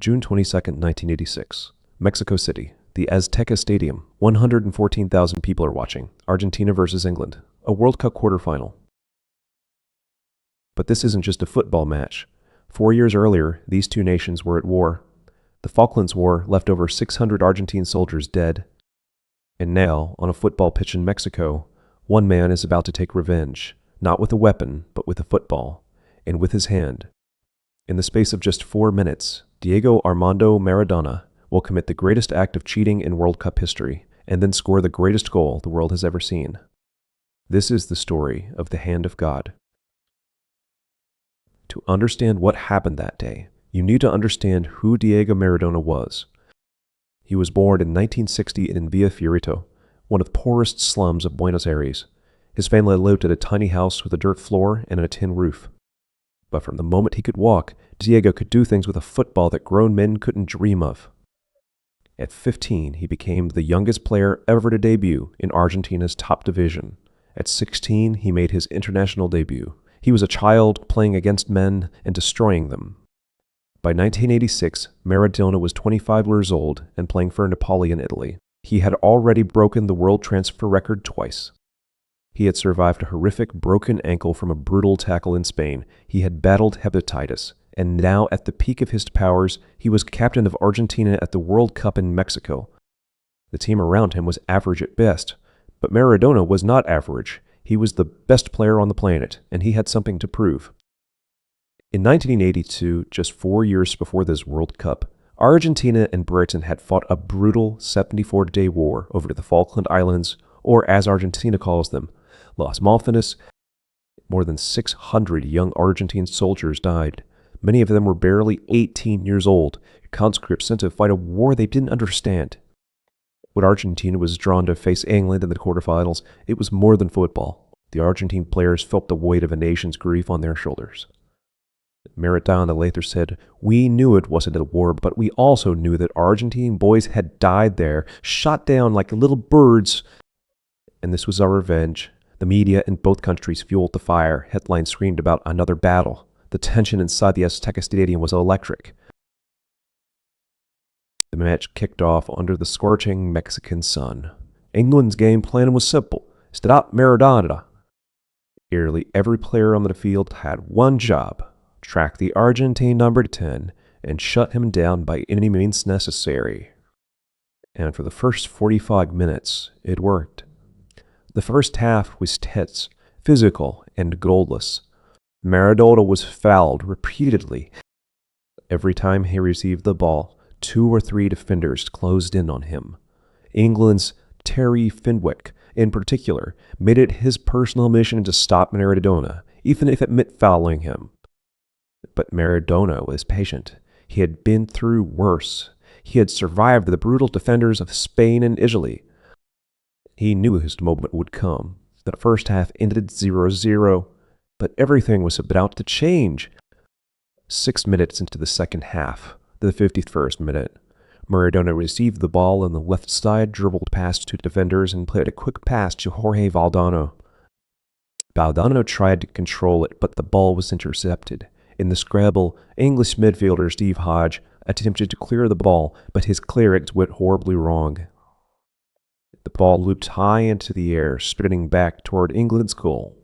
June 22, 1986. Mexico City. The Azteca Stadium. 114,000 people are watching. Argentina versus England. A World Cup quarterfinal. But this isn't just a football match. 4 years earlier, these two nations were at war. The Falklands War left over 600 Argentine soldiers dead. And now, on a football pitch in Mexico, one man is about to take revenge, not with a weapon, but with a football, and with his hand. In the space of just 4 minutes, Diego Armando Maradona will commit the greatest act of cheating in World Cup history, and then score the greatest goal the world has ever seen. This is the story of the hand of God. To understand what happened that day, you need to understand who Diego Maradona was. He was born in 1960 in Villa Fiorito, one of the poorest slums of Buenos Aires. His family lived at a tiny house with a dirt floor and a tin roof. But from the moment he could walk, Diego could do things with a football that grown men couldn't dream of. At 15, he became the youngest player ever to debut in Argentina's top division. At 16, he made his international debut. He was a child playing against men and destroying them. By 1986, Maradona was 25 years old and playing for Napoli in Italy. He had already broken the world transfer record twice. He had survived a horrific broken ankle from a brutal tackle in Spain. He had battled hepatitis, and now at the peak of his powers, he was captain of Argentina at the World Cup in Mexico. The team around him was average at best, but Maradona was not average. He was the best player on the planet, and he had something to prove. In 1982, just 4 years before this World Cup, Argentina and Britain had fought a brutal 74-day war over the Falkland Islands, or as Argentina calls them, Las Malvinas. More than 600 young Argentine soldiers died. Many of them were barely 18 years old, conscripts sent to fight a war they didn't understand. When Argentina was drawn to face England in the quarterfinals, it was more than football. The Argentine players felt the weight of a nation's grief on their shoulders. Maradona later said, "We knew it wasn't a war, but we also knew that Argentine boys had died there, shot down like little birds, and this was our revenge." The media in both countries fueled the fire. Headlines screamed about another battle. The tension inside the Azteca Stadium was electric. The match kicked off under the scorching Mexican sun. England's game plan was simple: stop Maradona. Nearly every player on the field had one job: track the Argentine number 10 and shut him down by any means necessary. And for the first 45 minutes, it worked. The first half was tense, physical, and goalless. Maradona was fouled repeatedly. Every time he received the ball, 2 or 3 defenders closed in on him. England's Terry Fenwick, in particular, made it his personal mission to stop Maradona, even if it meant fouling him. But Maradona was patient. He had been through worse. He had survived the brutal defenders of Spain and Italy. He knew his moment would come. The first half ended 0-0, but everything was about to change. 6 minutes into the second half, the 51st minute, Maradona received the ball on the left side, dribbled past 2 defenders, and played a quick pass to Jorge Valdano. Valdano tried to control it, but the ball was intercepted. In the scramble, English midfielder Steve Hodge attempted to clear the ball, but his clearance went horribly wrong. The ball looped high into the air, spinning back toward England's goal.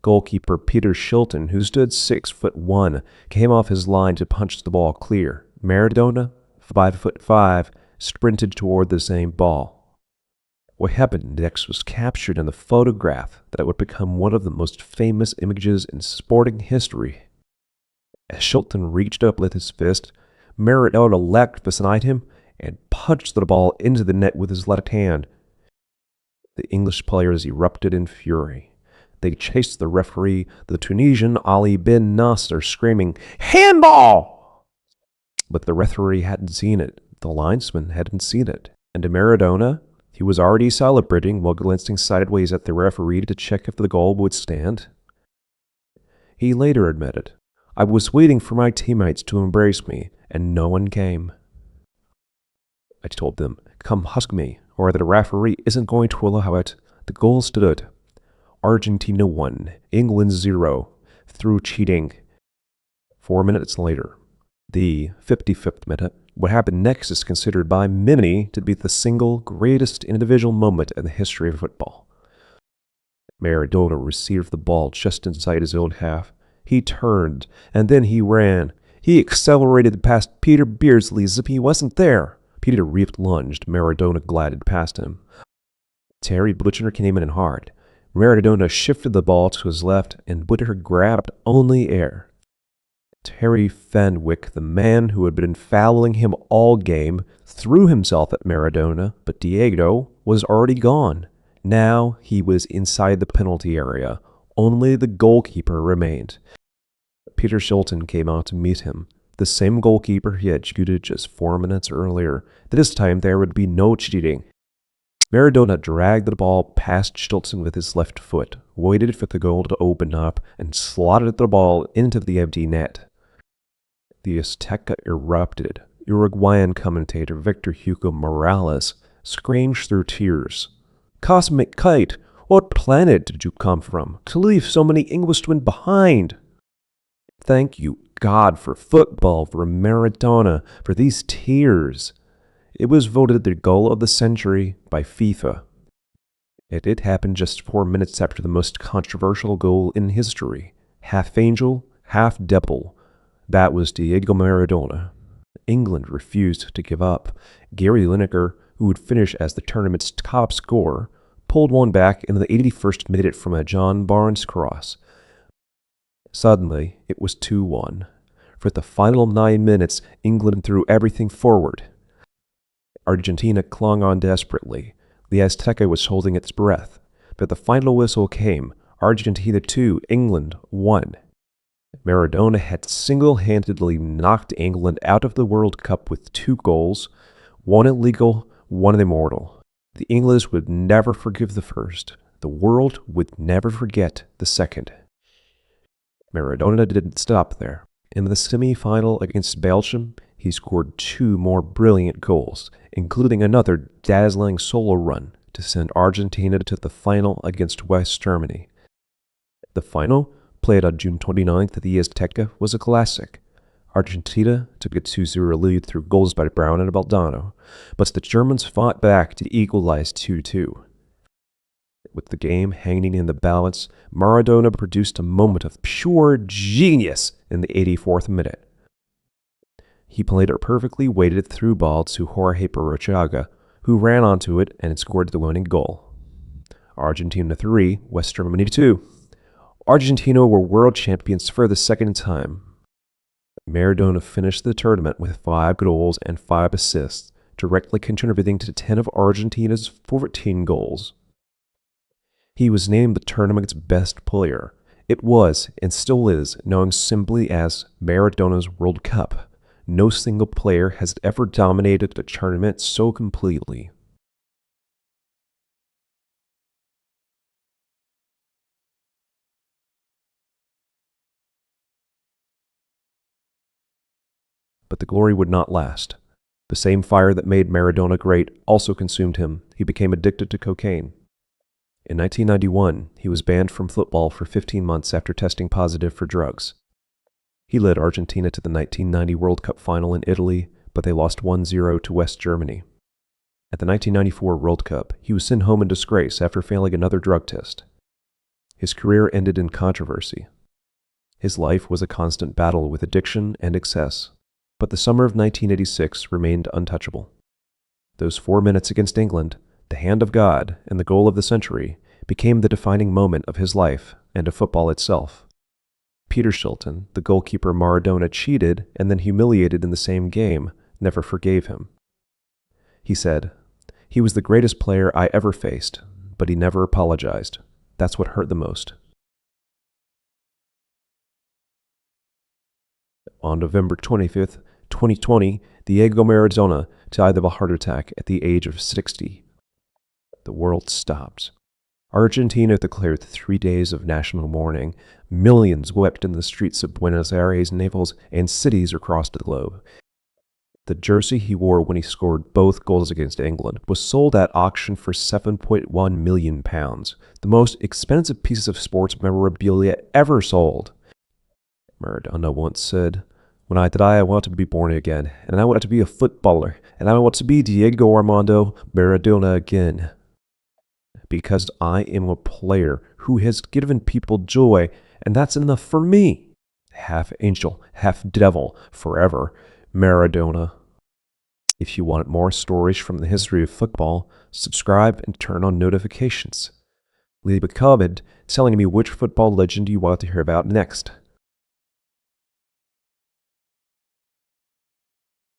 Goalkeeper Peter Shilton, who stood 6'1", came off his line to punch the ball clear. Maradona, 5'5", sprinted toward the same ball. What happened next was captured in the photograph that would become one of the most famous images in sporting history. As Shilton reached up with his fist, Maradona leapt beside him and punched the ball into the net with his left hand. The English players erupted in fury. They chased the referee, the Tunisian Ali bin Nasser, screaming, "Handball!" But the referee hadn't seen it. The linesman hadn't seen it. And to Maradona, he was already celebrating while glancing sideways at the referee to check if the goal would stand. He later admitted, "I was waiting for my teammates to embrace me, and no one came. I told them, 'Come hug me, or the referee isn't going to allow it.' The goal stood. Argentina 1, England 0, through cheating. 4 minutes later, The 55th minute, what happened next is considered by many to be the single greatest individual moment in the history of football. Maradona received the ball just inside his own half. He turned, and then he ran. He accelerated past Peter Beardsley as if he wasn't there. Peter Reef lunged. Maradona glided past him. Terry Butcher came in hard. Maradona shifted the ball to his left, and Butcher grabbed only air. Terry Fenwick, the man who had been fouling him all game, threw himself at Maradona, but Diego was already gone. Now he was inside the penalty area. Only the goalkeeper remained. Peter Shilton came out to meet him, the same goalkeeper he had cheated just 4 minutes earlier. This time there would be no cheating. Maradona dragged the ball past Shilton with his left foot, waited for the goal to open up, and slotted the ball into the empty net. The Azteca erupted. Uruguayan commentator Victor Hugo Morales screamed through tears. "Cosmic kite, what planet did you come from to leave so many Englishmen behind? Thank you, God, for football, for Maradona, for these tears." It was voted the goal of the century by FIFA. It did happen just 4 minutes after the most controversial goal in history. Half angel, half devil. That was Diego Maradona. England refused to give up. Gary Lineker, who would finish as the tournament's top scorer, pulled one back in the 81st minute from a John Barnes cross. Suddenly, it was 2-1. For the final 9 minutes, England threw everything forward. Argentina clung on desperately. The Azteca was holding its breath. But the final whistle came. Argentina 2, England 1. Maradona had single-handedly knocked England out of the World Cup with 2 goals, one illegal, one immortal. The English would never forgive the first. The world would never forget the second. Maradona didn't stop there. In the semi-final against Belgium, he scored 2 more brilliant goals, including another dazzling solo run to send Argentina to the final against West Germany. The final, played on June 29th at the Azteca, was a classic. Argentina took a 2-0 lead through goals by Brown and Valdano, but the Germans fought back to equalize 2-2. With the game hanging in the balance, Maradona produced a moment of pure genius in the 84th minute. He played a perfectly weighted through ball to Jorge Perochaga, who ran onto it and scored the winning goal. Argentina 3, West Germany 2. Argentina were world champions for the second time. Maradona finished the tournament with 5 goals and 5 assists, directly contributing to 10 of Argentina's 14 goals. He was named the tournament's best player. It was, and still is, known simply as Maradona's World Cup. No single player has ever dominated the tournament so completely. But the glory would not last. The same fire that made Maradona great also consumed him. He became addicted to cocaine. In 1991, he was banned from football for 15 months after testing positive for drugs. He led Argentina to the 1990 World Cup final in Italy, but they lost 1-0 to West Germany. At the 1994 World Cup, he was sent home in disgrace after failing another drug test. His career ended in controversy. His life was a constant battle with addiction and excess, but the summer of 1986 remained untouchable. Those 4 minutes against England, the hand of God and the goal of the century, became the defining moment of his life and of football itself. Peter Shilton, the goalkeeper Maradona cheated and then humiliated in the same game, never forgave him. He said, "He was the greatest player I ever faced, but he never apologized. That's what hurt the most." On November 25th, 2020, Diego Maradona died of a heart attack at the age of 60. The world stopped. Argentina declared 3 days of national mourning. Millions wept in the streets of Buenos Aires, Naples, and cities across the globe. The jersey he wore when he scored both goals against England was sold at auction for £7.1 million, the most expensive piece of sports memorabilia ever sold. Maradona once said, When I die, I want to be born again, and I want to be a footballer, and I want to be Diego Armando Maradona again. Because I am a player who has given people joy, and that's enough for me. Half angel, half devil, forever, Maradona. If you want more stories from the history of football, subscribe and turn on notifications. Leave a comment telling me which football legend you want to hear about next.